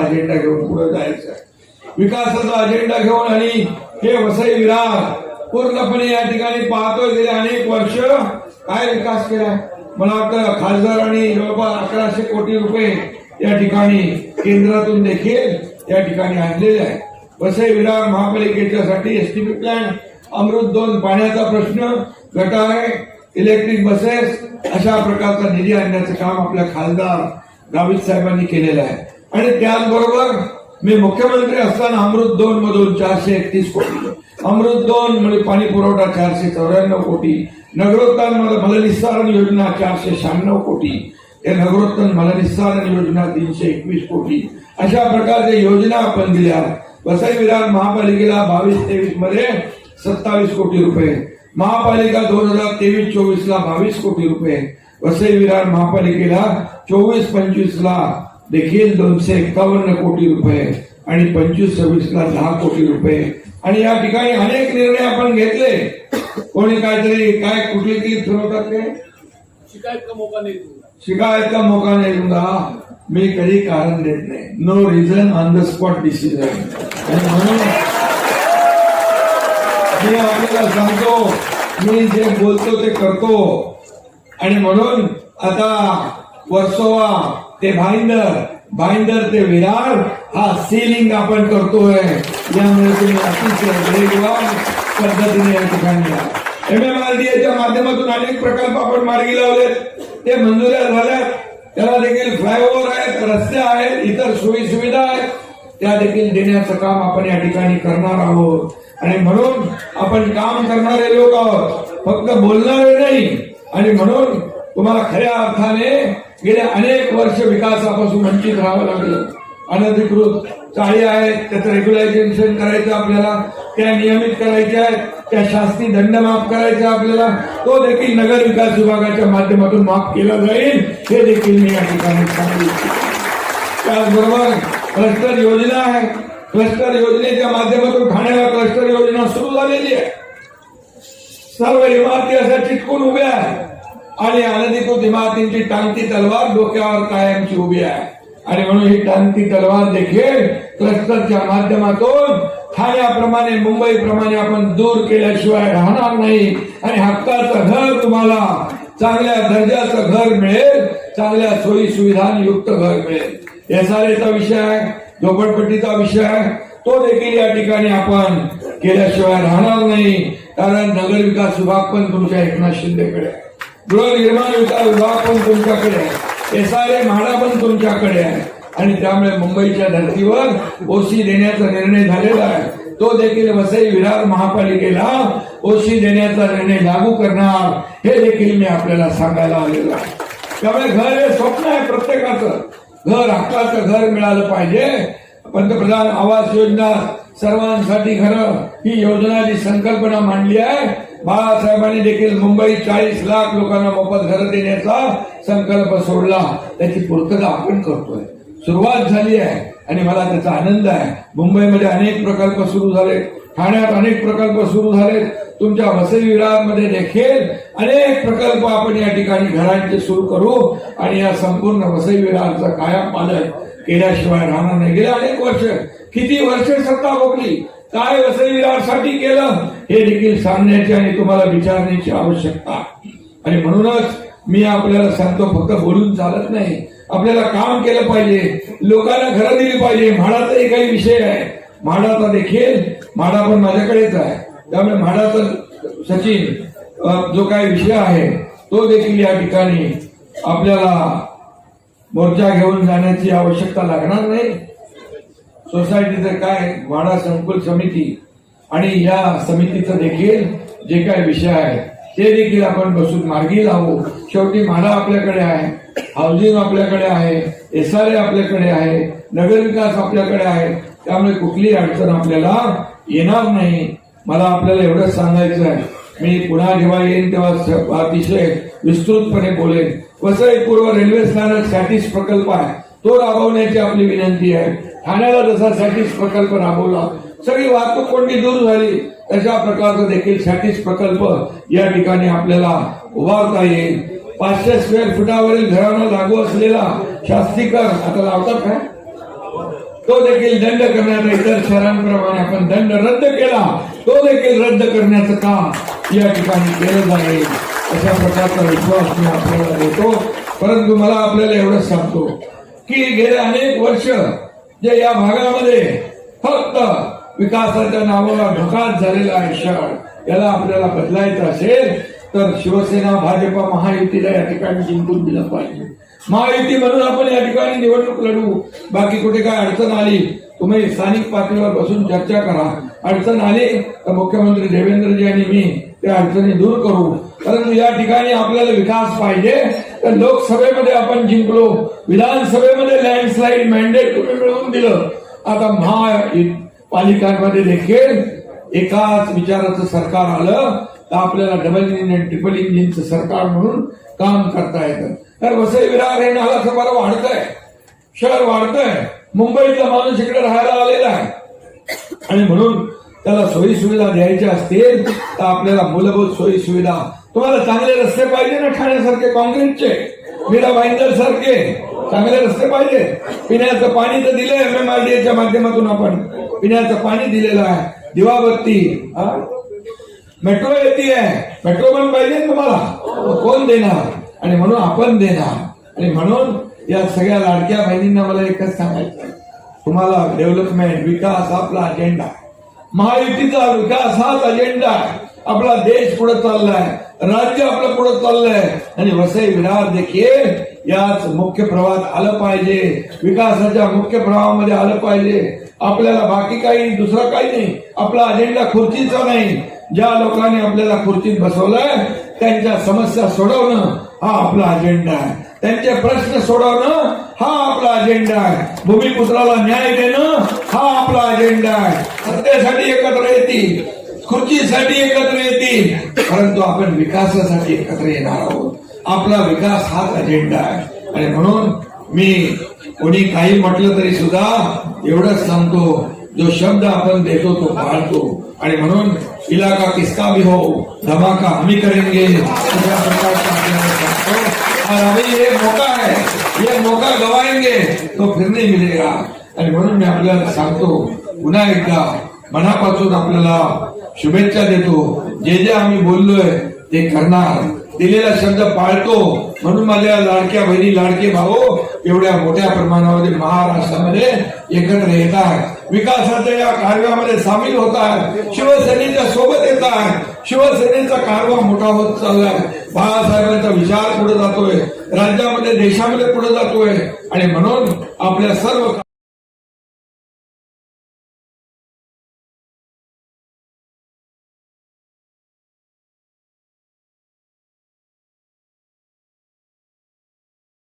Agenda घेऊन पुढे जायचं आहे, विकासाचा अजेंडा घेऊन. आणि हे वसई विरार पूर्णपणे या ठिकाणी पाहतोय गेले अनेक वर्ष काय विकास केलाय. मला वाटतं खासदारांनी जवळपास 1100 कोटी रुपये या ठिकाणी केंद्रातून देखील या ठिकाणी आणलेले आहे. वसई विरार महापालिकेच्यासाठी एसटीपी प्लॅन, अमृत 2 पाण्याचा प्रश्न, गटारे, इलेक्ट्रिक बसेस अशा प्रकारचा निधी आणण्याचं काम आपल्या खासदार गावित साहेबांनी केलेलं आहे. आणि त्याचबरोबर मी मुख्यमंत्री असताना अमृत 2 मधून 431 कोटी, अमृत 2 म्हणजे पाणी पुरवठा 494 कोटी, नगरोत्थान मलनिस्सारण योजना 496 कोटी, या नगरोत्थान मलनिस्सारण योजना 321 कोटी, अशा प्रकारच्या योजना आपण दिल्या. वसई विरार महापालिकेला 22-23 मध्ये 27 कोटी रुपये, महापालिका 2023-24 ला 22 कोटी रुपये, वसई विरार महापालिकेला 24-25 ला देखील 251 कोटी रुपये आणि 25-26 ला 10 कोटी रुपये. आणि या ठिकाणी अनेक निर्णय आपण घेतले. कोणी काहीतरी काय कुठली की ठरवतात ते शिकायत का मौका नाही दूंगा. मी कधी कारण देत नाही. No reason on the spot decision. आणि म्हणून मी आपल्याला सांगतो, मी जे बोलतो ते करतो. आणि म्हणून आता वर्सोवा ते भाईंदर ते विरार हा सीलिंग आपण करतोय. यामुळे तुम्ही अतिशय वेगवान पद्धतीने या ठिकाणी MMRDAच्या माध्यमातून अनेक प्रकल्प आपण मार्गी लावलेत, ते मंजुऱ्या झाल्यात. त्याला देखील फ्लायओव्हर आहेत, रस्ते आहेत, इतर सोयी सुविधा आहेत, त्या देखील देण्याचं काम आपण या ठिकाणी करणार आहोत. आणि म्हणून आपण काम करणारे लोक आहोत, फक्त बोलणारे नाही. आणि म्हणून तुम्हाला खऱ्या अर्थाने गेल्या अनेक वर्ष विकासापासून वंचित राहावं लागलं. अनधिकृत चाळी आहेत, त्याचं रेग्युलायझेशन करायचं आपल्याला, त्या नियमित करायच्या आहेत, त्या शास्ती दंड माफ करायचा आपल्याला, तो देखील नगर विकास विभागाच्या माध्यमातून माफ केला जाईल, हे देखील मी या ठिकाणी सांगितले. त्याचबरोबर क्लस्टर योजना आहे. क्लस्टर योजनेच्या माध्यमातून ठाण्याला क्लस्टर योजना सुरू झालेली आहे. सर्व इमारती अशा चिटकून उभ्या आहेत आणि अनधिकृत इमारतींची टांगती तलवार डोक्यावर कायमची उभी आहे. आणि म्हणून ही टांगती तलवार देखील क्लस्टरच्या माध्यमातून ठाण्याप्रमाणे मुंबईप्रमाणे आपण दूर केल्याशिवाय राहणार नाही. आणि हक्काचं घर तुम्हाला चांगल्या दर्जाचं घर मिळेल, चांगल्या सोयी सुविधांयुक्त घर मिळेल. SRAचा विषय आहे, झोपडपट्टीचा विषय आहे, तो देखील या ठिकाणी आपण केल्याशिवाय राहणार नाही. कारण नगर विकास विभाग पण तुमच्या एकनाथ शिंदेकडे आहे, गृहनिर्माण विकास विभाग पण तुमच्याकडे आहे, SRA म्हाडा पण तुमच्याकडे आहे. आणि त्यामुळे मुंबईच्या धर्तीवर ओसी देण्याचा निर्णय झालेला आहे. तो देखील वसई विरार महापालिकेला ओसी देण्याचा निर्णय लागू करणार, हे देखील मी आपल्याला सांगायला आलेलो आहे. त्यामुळे घर हे स्वप्न आहे प्रत्येकाचं. घर, हक्काचं घर मिळालं पाहिजे. पंतप्रधान आवास योजना, सर्वांसाठी घरं, ही योजना जी संकल्पना मांडली आहे, बाळासाहेबांनी देखील मुंबईत 40 लाख लोकांना मोफत घरं देण्याचा संकल्प सोडला. त्याची पूर्तता आपण करतोय, सुरुवात झाली आहे आणि मला त्याचा आनंद आहे. मुंबईमध्ये अनेक प्रकल्प सुरू झाले, ठाण्यात अनेक प्रकल्प सुरू झाले, तुमच्या वसई विरारमध्ये देखील अनेक प्रकल्प आपण या ठिकाणी घरांचे सुरू करू. आणि या संपूर्ण वसई विरारचा कायम पालक केल्याशिवाय राहणार नाही. गेल्या अनेक वर्ष, किती वर्ष सत्ता भोगली, काय वसई विरारसाठी केलं, हे देखील सांगण्याची आणि तुम्हाला विचारण्याची आवश्यकता. आणि म्हणूनच मी आपल्याला सांगतो, फक्त बोलून चालत नाही, आपल्याला काम केलं पाहिजे, लोकांना घरं दिली पाहिजे. म्हाडाचाही काही विषय आहे, म्हाडाचा देखील, म्हाडा पण माझ्याकडेच आहे, त्यामुळे म्हाडाचा सचिन जो काही विषय आहे तो देखील या ठिकाणी आपल्याला मोर्चा घेऊन जाण्याची आवश्यकता लागणार नाही. सोसायटीचं काय, म्हाडा संकुल समिती आणि या समितीचं देखील जे काही विषय आहे ते देखील आपण बसून मार्गी लावू. शेवटी म्हाडा आपल्याकडे आहे, हाऊसिंग आपल्याकडे आहे, SRA आपल्याकडे आहे, नगरविकास आपल्याकडे आहे. त्यामुळे कुठलीही अडचण आपल्याला येणार नाही. मला आपल्याला एवढंच सांगायचं आहे, मी पुन्हा जेव्हा येईन तेव्हा अतिशय विस्तृतपणे बोलेन. वसई पूर्व रेल्वे स्थानक सॅटिस प्रकल्प आहे, तो राबवण्याची आपली विनंती आहे. ठाण्याला जसा सॅटिस प्रकल्प राबवला, सगळी वाहतूक कोंडी दूर झाली, तशा प्रकारचा देखील सॅटिस प्रकल्प या ठिकाणी आपल्याला उभारता येईल. 500 स्क्वेअर फुटावरील घरांना लागू असलेला शास्ती कर आता लावतात काय, तो देखील दंड करण्याचा इतर शहरांप्रमाणे आपण दंड रद्द केला, तो देखील रद्द करण्याचं काम या ठिकाणी केलं जाईल अशा प्रकारचा विश्वास मी आपल्याला देतो. परंतु मला आपल्याला एवढंच सांगतो की गेले अनेक वर्ष जे या भागामध्ये फक्त विकासाच्या नावाला धोकाच झालेला आहे शहर, याला आपल्याला बदलायचं असेल तर शिवसेना भाजपा महायुतीला या ठिकाणी जिंकून दिलं पाहिजे. महायुती म्हणून आपण या ठिकाणी निवडणूक लढवू. बाकी कुठे काय अडचण आली तुम्ही स्थानिक पातळीवर बसून चर्चा करा. अडचण आली तर मुख्यमंत्री देवेंद्रजी आणि मी त्या अडचणी दूर करू. परंतु या ठिकाणी आपल्याला विकास पाहिजे तर लोकसभेमध्ये आपण जिंकलो, विधानसभेमध्ये लँडस्लाईड मॅन्डेट तुम्ही मिळवून दिलं. आता महापालिकांमध्ये देखील एकाच विचाराचं सरकार आलं तर आपल्याला डबल इंजिन ट्रिपल इंजिनचं सरकार म्हणून काम करता येतं. तर वसई विरार हे नावाचं बरं वाढतंय, शहर वाढतंय, मुंबईतला माणूस इकडे राहायला आलेला आहे आणि म्हणून त्याला सोयी सुविधा द्यायच्या असतील तर आपल्याला मूलभूत सोयी सुविधा, तुम्हाला चांगले रस्ते पाहिजे ना, ठाण्यासारखे काँक्रीटचे, मीरा भाईंदर सारखे चांगले रस्ते पाहिजे. पिण्याचं पाणी तर दिलंय MMRDAच्या माध्यमातून, आपण पिण्याचं पाणी दिलेलं आहे, दिवाबत्ती, मेट्रो येते, मेट्रो पण पाहिजे तुम्हाला, कोण देणार? आणि म्हणून आपण देणार. आणि म्हणून या सगळ्या लाडक्या बहिणींना मला एकच सांगायचं, तुम्हाला डेव्हलपमेंट, विकास आपला अजेंडा आहे, महायुतीचा विकास हाच अजेंडा आहे. आपला देश पुढे चाललाय, राज्य आपलं पुढे चाललंय आणि वसई विरार देखील याच मुख्य प्रवाहात आलं पाहिजे, विकासाच्या मुख्य प्रवाहामध्ये आलं पाहिजे. आपल्याला बाकी काही दुसरं काही नाही, आपला अजेंडा खुर्चीचा नाही. ज्या लोकांनी आपल्याला खुर्चीत बसवलंय त्यांच्या समस्या सोडवणं हा आपला अजेंडा आहे, त्यांचे प्रश्न सोडवणं हा आपला अजेंडा आहे, भूमिपुत्राला न्याय देणं हा आपला अजेंडा आहे. सत्तेसाठी एकत्र येतील, खुर्चीसाठी एकत्र येतील, परंतु आपण विकासासाठी एकत्र येणार आहोत. आपला विकास हाच अजेंडा आहे. आणि म्हणून मी कोणी काही म्हटलं तरी सुद्धा एवढंच सांगतो, जो शब्द आपण देतो तो पाळतो. आणि म्हणून इलाका किसका भी हो धमाका हमी करेंगे अशा प्रकारचा आपल्याला सांगतो. और अभी ये मौका है, ये मौका गवाएंगे तो फिर नहीं मिलेगा. आणि म्हणून मी आपल्याला सांगतो, पुन्हा एकदा मनापासून आपल्याला शुभेच्छा देतो. जे जे आम्ही बोललोय ते करणार, दिलेला शब्द पाळतो. म्हणून माझ्या लाडक्या बहिणी, लाडके भाऊ एवढ्या मोठ्या प्रमाणामध्ये महाराष्ट्रामध्ये एकत्र येत आहेत, विकासाच्या या कार्यामध्ये सामील होत आहेत, शिवसेनेच्या सोबत येत आहेत. शिवसेनेचा कारभार मोठा होत चाललाय, बाळासाहेबांचा विचार पुढे जातोय, राज्यामध्ये देशामध्ये पुढे जातोय. आणि म्हणून आपल्या सर्व